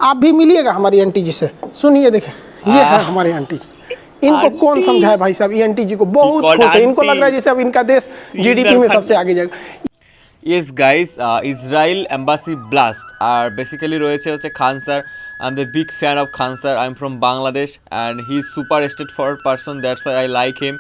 आप भी मिलिएगा हमारी आंटी जी से। सुनिए देखिए, ये है हमारी आंटी जी। इनको कौन समझाए भाई साहब, ये आंटी जी को बहुत खुश है, इनको लग रहा है जैसे अब इनका देश जीडीपी में सबसे आगे जाएगा। Yes guys, Israel embassy blast আর বেসিক্যালি রয়েছে হচ্ছে Khan sir. I am the big fan of Khan sir. I am from Bangladesh and he is super state forward person, that's why I like him.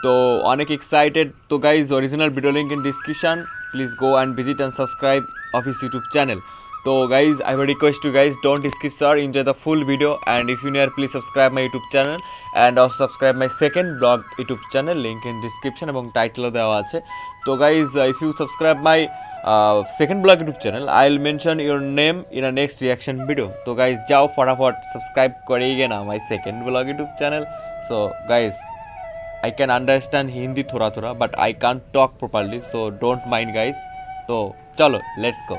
তো অনেক এক্সাইটেড। তো guys original video link in description, please go and visit and subscribe of his YouTube channel. তো guys, I have a request to guys, don't skip sir, enjoy the full video, and if you new are, please subscribe my YouTube channel and also subscribe my second blog YouTube channel, link in description এবং টাইটেলও দেওয়া আছে। তো guys, if you subscribe my second blog YouTube channel, I'll mention your name in a next reaction video. তো guys, যাও फटाफट subscribe करिए ना my second blog YouTube channel. So guys, I can understand Hindi थोड़ा थोड़ा but I can't talk properly, so don't mind guys. तो चलो let's go.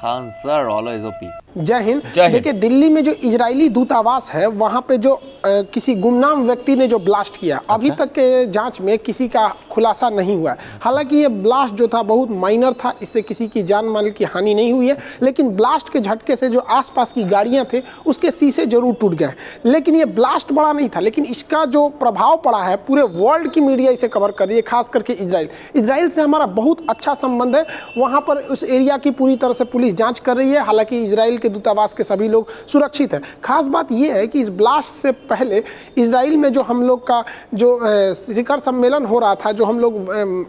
Khan sir always OP. जय हिंद। देखिए, दिल्ली में जो इजरायली दूतावास है वहाँ पे जो किसी गुमनाम व्यक्ति ने जो ब्लास्ट किया, अभी तक के जांच में किसी का खुलासा नहीं हुआ है। हालांकि ये ब्लास्ट जो था बहुत माइनर था, इससे किसी की जान माल की हानि नहीं हुई है, लेकिन ब्लास्ट के झटके से जो आसपास की गाड़ियां थे उसके शीशे जरूर टूट गए। लेकिन ये ब्लास्ट बड़ा नहीं था, लेकिन इसका जो प्रभाव पड़ा है पूरे वर्ल्ड की मीडिया इसे कवर कर रही है, खास करके इजराइल से हमारा बहुत अच्छा संबंध है। वहाँ पर उस एरिया की पूरी तरह से पुलिस जाँच कर रही है। हालांकि इजराइल के दूतावास के सभी लोग सुरक्षित है। खास बात यह है कि इस ब्लास्ट से पहले इजराइल में जो हम लोग का जो शिखर सम्मेलन हो रहा था, जो हम लोग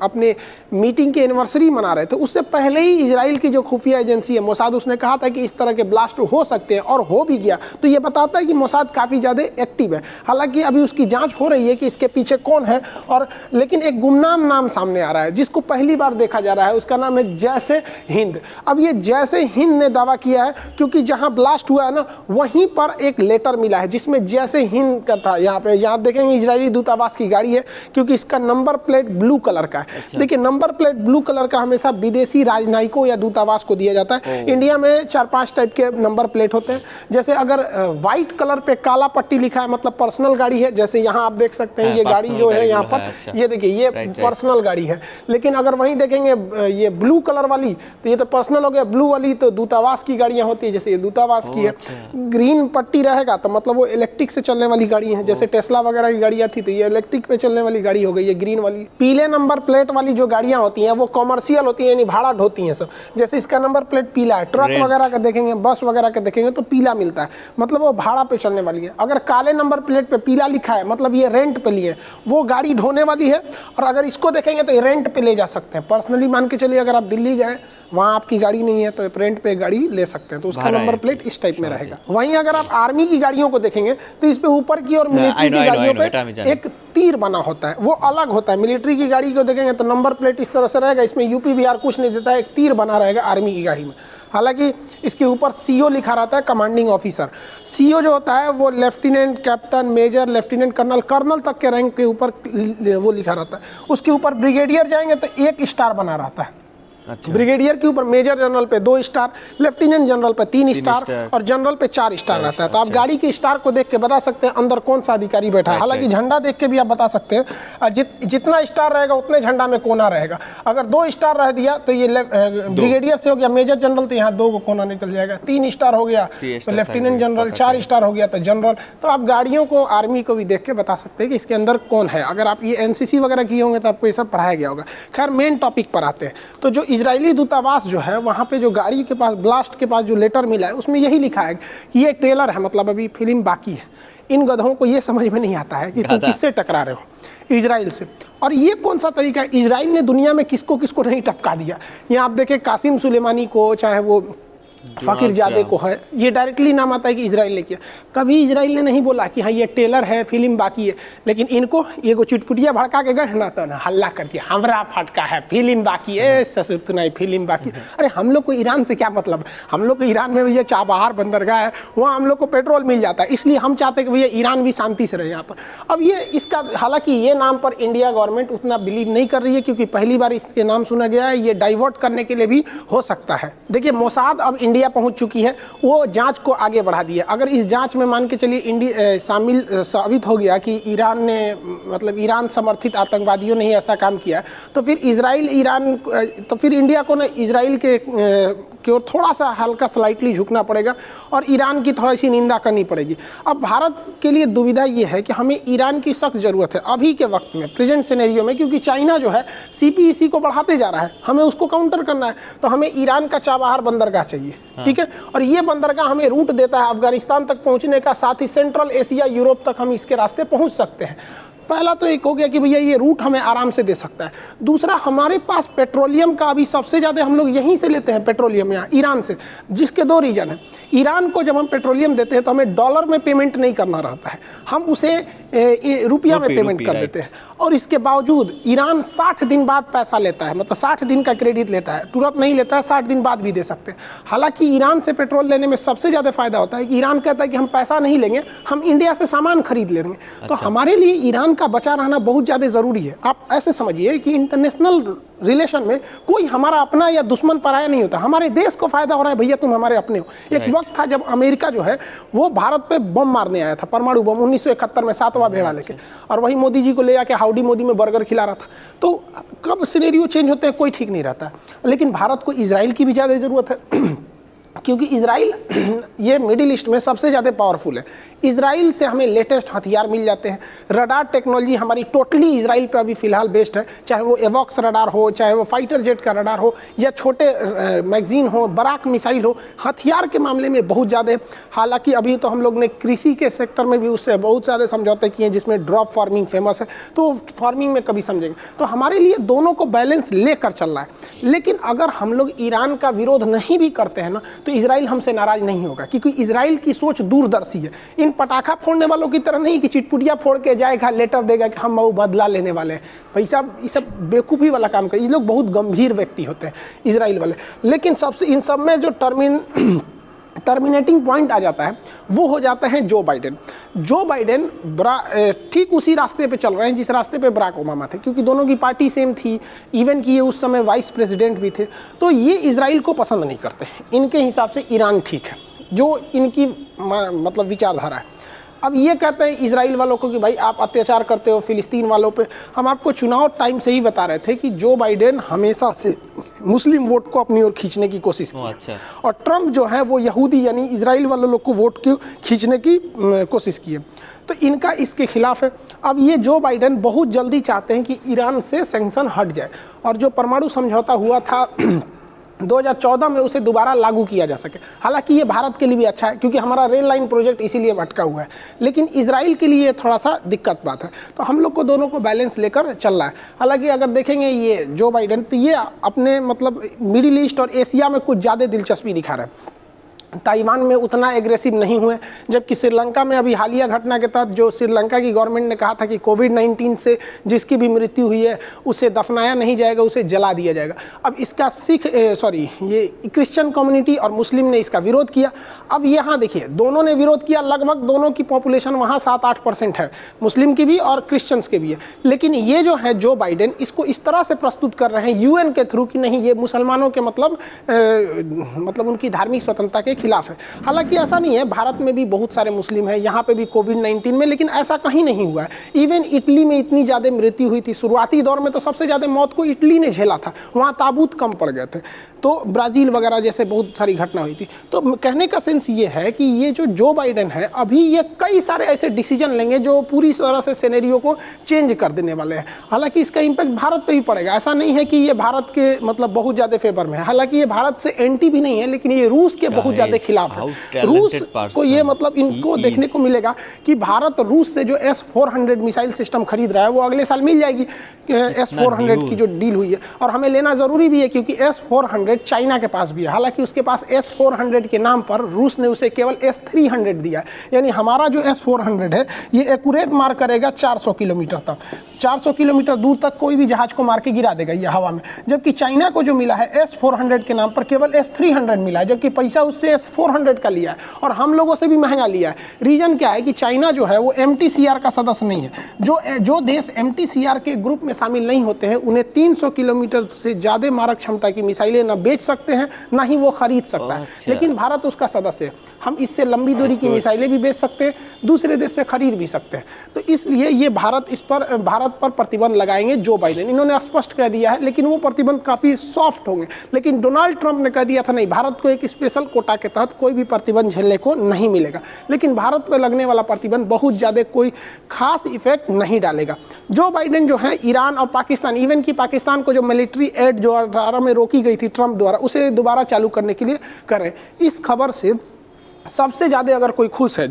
अपने मीटिंग के एनिवर्सरी मना रहे थे, उससे पहले ही इजराइल की जो खुफिया एजेंसी है मोसाद, उसने कहा था कि इस तरह के ब्लास्ट हो सकते हैं और हो भी गया। तो ये बताता है कि मोसाद काफ़ी ज़्यादा एक्टिव है। हालांकि अभी उसकी जांच हो रही है कि इसके पीछे कौन है, और लेकिन एक गुमनाम नाम सामने आ रहा है जिसको पहली बार देखा जा रहा है, उसका नाम है जैसे हिंद। अब ये जैसे हिंद ने दावा किया है क्योंकि जहां ब्लास्ट हुआ है ना, वहीं पर एक लेटर मिला है जिसमें जैसे हिंद का था। यहाँ देखेंगे इजरायली दूतावास की गाड़ी है, क्योंकि इसका नंबर प्लेट ब्लू कलर का है। अच्छा। देखिए, नंबर प्लेट ब्लू कलर का हमेशा विदेशी राजनयिकों या दूतावास को दिया जाता है। इंडिया में 4-5 टाइप के नंबर प्लेट होते हैं। जैसे अगर व्हाइट कलर पे काला पट्टी लिखा है मतलब पर्सनल गाड़ी है, जैसे यहाँ आप देख सकते हैं ये गाड़ी जो है यहाँ पर, ये देखिए ये पर्सनल गाड़ी है। लेकिन अगर वहीं देखेंगे ये ब्लू कलर वाली, तो ये तो पर्सनल हो गया, ब्लू वाली तो दूतावास की गाड़ियाँ होती है, जैसे ये दूतावास की है। ग्रीन पट्टी रहेगा तो मतलब वो इलेक्ट्रिक से चलने वाली गाड़ी है, जैसे टेस्ला वगैरह की गाड़ियाँ थी तो ये इलेक्ट्रिक पे चलने वाली गाड़ी हो गई ये ग्रीन वाली। पीले नंबर प्लेट वाली जो गाड़ियाँ होती हैं वो कॉमर्शियल होती हैं, यानी भाड़ा ढोती हैं सब। जैसे इसका नंबर प्लेट पीला है। ट्रक वगैरह का देखेंगे, बस वगैरह का देखेंगे तो पीला मिलता है, मतलब वो भाड़ा पे चलने वाली है। अगर काले नंबर प्लेट पे पीला लिखा है मतलब ये रेंट पे लिए, वो गाड़ी ढोने वाली है। और अगर इसको देखेंगे तो ये रेंट पे ले जा सकते हैं। पर्सनली मान के चलिए, अगर आप दिल्ली गए, वहाँ आपकी गाड़ी नहीं है तो रेंट पे गाड़ी ले सकते हैं, तो उसका नंबर प्लेट इस टाइप में रहेगा। वहीं अगर आप आर्मी की गाड़ियों को देखेंगे तो इस पे ऊपर की और मिलिट्री की गाड़ियों पे एक तीर बना होता है, वो अलग होता है। मिलिट्री की गाड़ी को देखेंगे तो नंबर प्लेट इस तरह से रहेगा, इसमें यूपी बिहार कुछ नहीं देता है, एक तीर बना रहेगा आर्मी की गाड़ी में। हालांकि इसके ऊपर सीओ लिखा रहता है, कमांडिंग ऑफिसर। सीओ जो होता है वो lieutenant, captain, major, lieutenant colonel, colonel तक के रैंक के ऊपर वो लिखा रहता है। उसके ऊपर ब्रिगेडियर जाएंगे तो 1 स्टार बना रहता है। अच्छा। ब्रिगेडियर के ऊपर मेजर जनरल पे 2 स्टार, लेफ्टिनेंट जनरल पे 3 स्टार और जनरल पे 4 स्टार रहता है। तो आप गाड़ी के स्टार को देख के बता सकते हैं अंदर कौन सा अधिकारी बैठा है। हालांकि झंडा देख के भी आप बता सकते हैं, जितना स्टार रहेगा उतने झंडा में कोना रहेगा। अगर 2 स्टार रह दिया तो ये ब्रिगेडियर से हो गया मेजर जनरल, तो यहाँ 2 को कोना निकल जाएगा। 3 स्टार हो गया तो लेफ्टिनेंट जनरल, 4 स्टार हो गया तो जनरल। तो आप गाड़ियों को, आर्मी को भी देख के बता सकते हैं कि इसके अंदर कौन है। अगर आप ये एनसीसी वगैरह किए होंगे तो आपको ये सब पढ़ाया गया होगा। खैर, मेन टॉपिक पर आते हैं। तो जो इजरायली दूतावास जो है, वहाँ पे जो गाड़ी के पास ब्लास्ट के पास जो लेटर मिला है उसमें यही लिखा है कि ये ट्रेलर है, मतलब अभी फिल्म बाकी है। इन गधों को ये समझ में नहीं आता है कि तुम किससे टकरा रहे हो, इजराइल से। और ये कौन सा तरीका है, इजराइल ने दुनिया में किसको किसको नहीं टपका दिया। यहाँ आप देखें कासिम सुलेमानी को, चाहे वो फ़कीर ज़ादे को है, ये डायरेक्टली नाम आता है कि इजराइल ने किया। कभी इजराइल ने नहीं बोला कि हाँ ये टेलर है, फिल्म बाकी है। लेकिन इनको ये को चिटपुटिया भड़का के गए ना, तो हल्ला कर दिया हमरा फटका है, फिल्म बाकी है, ससुर सुनाई फिल्म बाकी। अरे हम लोग को ईरान से क्या मतलब, हम लोग को ईरान में भैया चाबहार बंदरगाह है, वहाँ हम लोग को पेट्रोल मिल जाता है, इसलिए हम चाहते हैं कि भैया ईरान भी शांति से रहे यहाँ पर। अब ये इसका, हालांकि ये नाम पर इंडिया गवर्नमेंट उतना बिलीव नहीं कर रही है, क्योंकि पहली बार इसके नाम सुना गया है। ये डाइवर्ट करने के लिए भी हो सकता है। देखिए, मोसाद अब इंडिया पहुंच चुकी है, वो जांच को आगे बढ़ा दिया। अगर इस जांच में मान के चलिए इंडिया साबित हो गया कि ईरान ने मतलब ईरान समर्थित आतंकवादियों ने ही ऐसा काम किया, तो फिर तो फिर इंडिया को ना इजराइल की ओर थोड़ा सा हल्का स्लाइटली झुकना पड़ेगा और ईरान की थोड़ी सी निंदा करनी पड़ेगी। अब भारत के लिए दुविधा ये है कि हमें ईरान की सख्त ज़रूरत है अभी के वक्त में, प्रेजेंट सिनेरियो में, क्योंकि चाइना जो है CPEC को बढ़ाते जा रहा है, हमें उसको काउंटर करना है। तो हमें ईरान का चाबहार बंदरगाह चाहिए, ठीक है, और ये बंदरगाह हमें रूट देता है अफगानिस्तान तक पहुंचने का, साथ ही सेंट्रल एशिया, यूरोप तक हम इसके रास्ते पहुंच सकते हैं। पहला तो एक हो गया कि भैया ये रूट हमें आराम से दे सकता है। दूसरा, हमारे पास पेट्रोलियम का अभी सबसे ज़्यादा हम लोग यहीं से लेते हैं पेट्रोलियम, यहाँ ईरान से, जिसके 2 रीजन है। ईरान को जब हम पेट्रोलियम देते हैं तो हमें डॉलर में पेमेंट नहीं करना रहता है, हम उसे रुपया में पेमेंट कर देते हैं। और इसके बावजूद ईरान 60 दिन बाद पैसा लेता है, मतलब 60 दिन का क्रेडिट लेता है, तुरंत नहीं लेता है, 60 दिन बाद भी दे सकते हैं। हालांकि ईरान से पेट्रोल लेने में सबसे ज़्यादा फायदा होता है कि ईरान कहता है कि हम पैसा नहीं लेंगे, हम इंडिया से सामान खरीद लेंगे। तो हमारे लिए ईरान का बचा रहना बहुत ज़्यादा ज़रूरी है। आप ऐसे समझिए कि इंटरनेशनल रिलेशन में कोई हमारा अपना या दुश्मन पराया नहीं होता, हमारे देश को फायदा हो रहा है, भैया तुम हमारे अपने हो। एक वक्त था जब अमेरिका जो है वो भारत पे बम मारने आया था, परमाणु बम, 1971 में 7वां भेड़ा लेके, और वही मोदी जी को ले आके हाउडी मोदी में बर्गर खिला रहा था। तो कब सिनेरियो चेंज होते हैं कोई ठीक नहीं रहता। लेकिन भारत को इजराइल की भी ज़्यादा ज़रूरत है क्योंकि इजराइल ये मिडिल ईस्ट में सबसे ज़्यादा पावरफुल है। इजराइल से हमें लेटेस्ट हथियार मिल जाते हैं। रडार टेक्नोलॉजी हमारी टोटली इजराइल पे अभी फ़िलहाल बेस्ड है, चाहे वो एवॉक्स रडार हो, चाहे वो फाइटर जेट का रडार हो, या छोटे मैगजीन हो, बराक मिसाइल हो, हथियार के मामले में बहुत ज़्यादा। हालांकि अभी तो हम लोग ने कृषि के सेक्टर में भी उससे बहुत सारे समझौते किए हैं, जिसमें ड्रॉप फार्मिंग फेमस है, तो फार्मिंग में कभी समझेंगे। तो हमारे लिए दोनों को बैलेंस लेकर चलना है। लेकिन अगर हम लोग ईरान का विरोध नहीं भी करते हैं ना, तो इजराइल हमसे नाराज नहीं होगा, क्योंकि इजराइल की सोच दूरदर्शी है। इन पटाखा फोड़ने वालों की तरह नहीं कि चिटपुटिया फोड़ के जाएगा, लेटर देगा कि हम वो बदला लेने वाले हैं। भाई साहब, ये सब बेवकूफ़ी वाला काम कर, ये लोग बहुत गंभीर व्यक्ति होते हैं इजराइल वाले। लेकिन सबसे इन सब में जो टर्मिनेटिंग पॉइंट आ जाता है वो हो जाता है जो बाइडेन ठीक उसी रास्ते पे चल रहे हैं जिस रास्ते पे बराक ओबामा थे, क्योंकि दोनों की पार्टी सेम थी, इवन कि ये उस समय वाइस प्रेसिडेंट भी थे। तो ये इजराइल को पसंद नहीं करते, इनके हिसाब से ईरान ठीक है, जो इनकी मतलब विचारधारा है। अब ये कहते हैं इजराइल वालों को कि भाई आप अत्याचार करते हो फिलिस्तीन वालों पे। हम आपको चुनाव टाइम से ही बता रहे थे कि जो बाइडेन हमेशा से मुस्लिम वोट को अपनी ओर खींचने की कोशिश की है, और ट्रम्प जो है वो यहूदी यानी इजराइल वाले लोग को वोट को खींचने की कोशिश की है। तो इनका इसके खिलाफ है। अब ये जो बाइडेन बहुत जल्दी चाहते हैं कि ईरान से सैंक्शन हट जाए, और जो परमाणु समझौता हुआ था 2014 में उसे दोबारा लागू किया जा सके। हालांकि ये भारत के लिए भी अच्छा है, क्योंकि हमारा रेल लाइन प्रोजेक्ट इसीलिए अटका हुआ है, लेकिन इजराइल के लिए थोड़ा सा दिक्कत बात है। तो हम लोग को दोनों को बैलेंस लेकर चलना है। हालांकि अगर देखेंगे ये जो बाइडेन, तो ये अपने मतलब मिडिल ईस्ट और एशिया में कुछ ज़्यादा दिलचस्पी दिखा रहे हैं। ताइवान में उतना एग्रेसिव नहीं हुए, जबकि श्रीलंका में अभी हालिया घटना के तहत जो श्रीलंका की गवर्नमेंट ने कहा था कि कोविड-19 से जिसकी भी मृत्यु हुई है उसे दफनाया नहीं जाएगा, उसे जला दिया जाएगा। अब इसका ये क्रिश्चियन कम्युनिटी और मुस्लिम ने इसका विरोध किया। अब यहाँ देखिए, दोनों ने विरोध किया, लगभग दोनों की पॉपुलेशन वहाँ 7-8% है, मुस्लिम की भी और क्रिश्चियंस के भी है। लेकिन ये जो है जो बाइडेन इसको इस तरह से प्रस्तुत कर रहे हैं UN के थ्रू कि नहीं, ये मुसलमानों के मतलब उनकी धार्मिक स्वतंत्रता के खिलाफ है। हालांकि ऐसा नहीं है, भारत में भी बहुत सारे मुस्लिम हैं, यहाँ पे भी कोविड-19 में, लेकिन ऐसा कहीं नहीं हुआ है। इवन इटली में इतनी ज़्यादा मृत्यु हुई थी, शुरुआती दौर में तो सबसे ज़्यादा मौत को इटली ने झेला था, वहाँ ताबूत कम पड़ गए थे। तो ब्राज़ील वगैरह जैसे बहुत सारी घटना हुई थी। तो कहने का सेंस ये है कि ये जो बाइडेन है अभी ये कई सारे ऐसे डिसीजन लेंगे जो पूरी तरह से सिनेरियो को चेंज कर देने वाले हैं। हालांकि इसका इम्पैक्ट भारत पे ही पड़ेगा, ऐसा नहीं है कि ये भारत के मतलब बहुत ज़्यादा फेवर में है। हालांकि ये भारत से एंटी भी नहीं है, लेकिन ये रूस के बहुत ज़्यादा खिलाफ है। रूस को ये मतलब इनको देखने को मिलेगा कि भारत रूस से जो S-400 मिसाइल सिस्टम खरीद रहा है वो अगले साल मिल जाएगी, S-400 की जो डील हुई है। और हमें लेना ज़रूरी भी है, क्योंकि S-400 चाइना के पास भी है। हालांकि उसके पास S-400 के नाम पर रूस ने उसे केवल S-300 दिया है। यानी हमारा जो S-400 है ये एक्यूरेट मार करेगा 400 किलोमीटर तक, 400 किलोमीटर दूर तक कोई भी जहाज को मार के गिरा देगा ये हवा में। जबकि चाइना को जो मिला है S-400 के नाम पर केवल S-300 मिला है, जबकि पैसा उससे S-400 का लिया है और हम लोगों से भी महंगा लिया है। रीजन क्या है कि चाइना जो है वो MTCR का सदस्य नहीं है। जो देश MTCR के ग्रुप में शामिल नहीं होते हैं उन्हें 300 किलोमीटर से ज़्यादा मारक क्षमता की मिसाइलें न बेच सकते हैं ना ही वो खरीद सकता है। अच्छा। लेकिन भारत उसका सदस्य है, हम इससे लंबी दूरी की मिसाइलें भी बेच सकते हैं, दूसरे देश से खरीद भी सकते हैं। तो इसलिए ये भारत पर प्रतिबंध लगाएंगे जो बाइडेन, इन्होंने स्पष्ट कह दिया है, लेकिन वो प्रतिबंध काफ़ी सॉफ्ट होंगे। लेकिन डोनाल्ड ट्रंप ने कह दिया था नहीं, भारत को एक स्पेशल कोटा के तहत कोई भी प्रतिबंध झेलने को नहीं मिलेगा। लेकिन भारत पर लगने वाला प्रतिबंध बहुत ज़्यादा कोई खास इफेक्ट नहीं डालेगा। जो बाइडेन जो है ईरान और पाकिस्तान, इवन कि पाकिस्तान को जो मिलिट्री एड जो 18 में रोकी गई थी ट्रंप द्वारा, उसे दोबारा चालू करने के लिए करें। इस खबर से सबसे ज़्यादा अगर कोई खुश है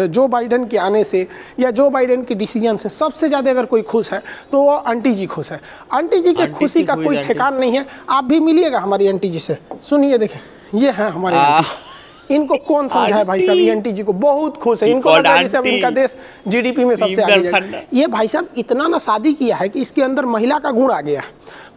जो बाइडेन के आने से या जो बाइडेन के डिसीजन से सबसे ज़्यादा अगर कोई खुश है तो वो आंटी जी खुश है। आंटी जी के खुशी का कोई ठिकान नहीं है। आप भी मिलिएगा हमारी आंटी जी से, सुनिए, देखिए ये है हमारी आंटी। इनको कौन समझाए भाई साहब, ये आंटी जी को बहुत खुश है, इनको लग रहा है जैसे अब इनका देश जीडीपी में सबसे आगे जाएगा। ये भाई साहब इतना ना शादी किया है कि इसके अंदर महिला का गुण आ गया।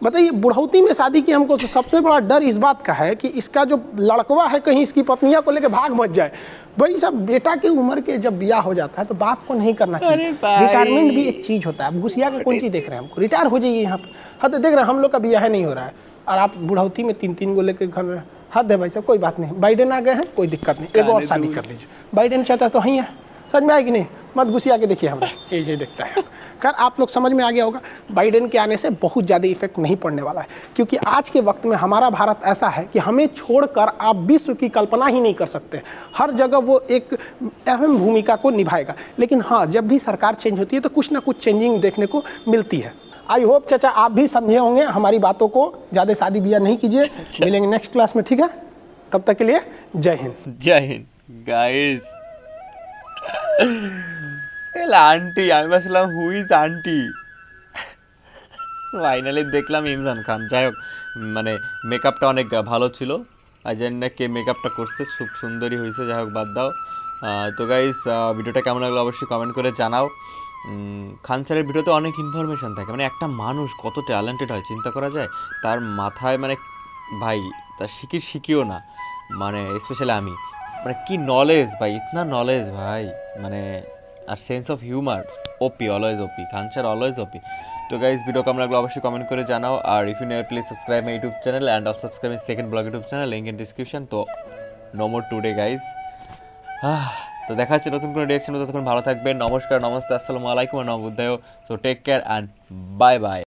बताइए, बुढ़ौती में शादी की, हमको तो सबसे बड़ा डर इस बात का है कि इसका जो लड़कवा है कहीं इसकी पत्नियां को लेकर भाग मत जाए। भाई साहब बेटा की उम्र के जब ब्याह हो जाता है तो बाप को नहीं करना चाहिए। रिटायरमेंट भी एक चीज़ होता है। अब घुसिया के कौन चीज़ देख रहे हैं, हमको रिटायर हो जाइए यहाँ पर। हाँ तो देख रहे हैं हम लोग का ब्याह नहीं हो रहा है और आप बुढ़ौती में 3-3 को लेकर घर में। हद है भाई साहब, कोई बात नहीं, बाइडेन आ गए हैं, कोई दिक्कत नहीं, एक और शादी कर लीजिए। बाइडेन चाहता है तो ही है, समझ में आएगी नहीं, मत घुसिया के देखिए हमें, ये देखता है। खैर आप लोग समझ में आ गया होगा, बाइडेन के आने से बहुत ज़्यादा इफेक्ट नहीं पड़ने वाला है, क्योंकि आज के वक्त में हमारा भारत ऐसा है कि हमें छोड़कर आप विश्व की कल्पना ही नहीं कर सकते। हर जगह वो एक अहम भूमिका को निभाएगा। लेकिन हाँ, जब भी सरकार चेंज होती है तो कुछ ना कुछ चेंजिंग देखने को मिलती है। आई होप चाचा आप भी समझे होंगे हमारी बातों को। ज़्यादा शादी ब्याह नहीं कीजिए। मिलेंगे नेक्स्ट क्लास में, ठीक है? तब तक के लिए जय हिंद। जय हिंद गाइस। আন্টি, আমি ভাবছিলাম হু ইজ আন্টি, ফাইনালি দেখলাম ইমরান খান। যাই হোক, মানে মেকআপটা অনেক ভালো ছিল, আর জানি না কে মেকআপটা করছে, খুব সুন্দরই হয়েছে। যাই হোক, বাদ দাও। তো গাইস, ভিডিওটা কেমন লাগলো অবশ্যই কমেন্ট করে জানাও। খান স্যারের ভিডিওতে অনেক ইনফরমেশান থাকে, মানে একটা মানুষ কত ট্যালেন্টেড হয় চিন্তা করা যায়। তার মাথায় মানে ভাই, তার শিখিও না, মানে স্পেশালি আমি, মানে কি নলেজ ভাই, ইতনা নলেজ ভাই, মানে আর sense of humour OP, always OP, Khan sir always OP. তো গাইজ, ভিডিও কেমন লাগলো অবশ্যই কমেন্ট করে জানাও। আর if you never please subscribe my YouTube channel and of subscribe my second blog YouTube channel, link in description. তো no more today guys. তো দেখা হচ্ছে নতুন কোনো রিয়াকশন। ততক্ষণ ভালো থাকবেন। নমস্কার, নমস্তে, আসসালামু আলাইকুম, নমঃ বুদ্ধায়। So take care and bye by.